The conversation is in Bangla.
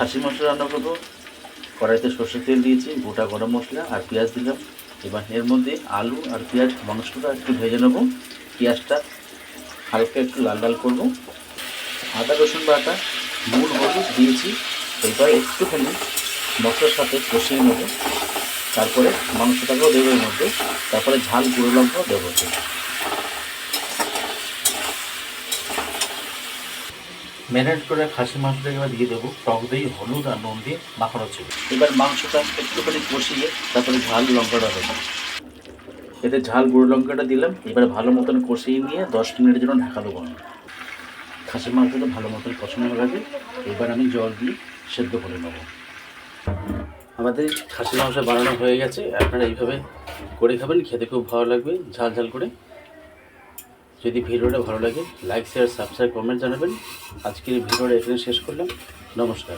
খাসি মাংস রান্না করবো। কড়াইতে সর্ষের তেল দিয়েছি, গোটা গরম মশলা আর পেঁয়াজ দিলাম। এবার এর মধ্যে আলু আর পেঁয়াজ মাংসটা একটু ভেজে নেবো। পেঁয়াজটা হালকা একটু লাল লাল করবো। আদা রসুন বাটা, নুন হলুদ দিয়েছি। এবার একটুখানি মশলার সাথে কষিয়ে নেবো। তারপরে মাংসটাকেও দেবো এর মধ্যে। তারপরে ঝাল গুঁড়ো লঙ্কাও দেবো। ম্যারিনেট করে খাসি মাংসটাকে এবার দিয়ে দেবো টক দই, হলুদ আর নুন দিয়ে মাখানো ছিল। এবার মাংসটা একটুখানি কষিয়ে তারপরে ঝাল লঙ্কাটা দেবো। এতে ঝাল গুঁড়ো লঙ্কাটা দিলাম। এবার ভালো মতন কষিয়ে নিয়ে 10 মিনিটের জন্য ঢাকা দেবো। খাসি মাংসটা ভালো মতন কষানো হয়ে গেছে। এবার আমি জল দিয়ে সেদ্ধ করে নেবো। আমাদের খাসি মাংস বানানো হয়ে গেছে। আপনারা এইভাবে করে খাবেন, খেতে খুব ভালো লাগবে ঝাল ঝাল করে। যদি ভিডিওটা ভালো লাগে লাইক শেয়ার সাবস্ক্রাইব কমেন্ট জানাবেন। আজকের এই ভিডিওটা এখানে শেষ করলাম। নমস্কার।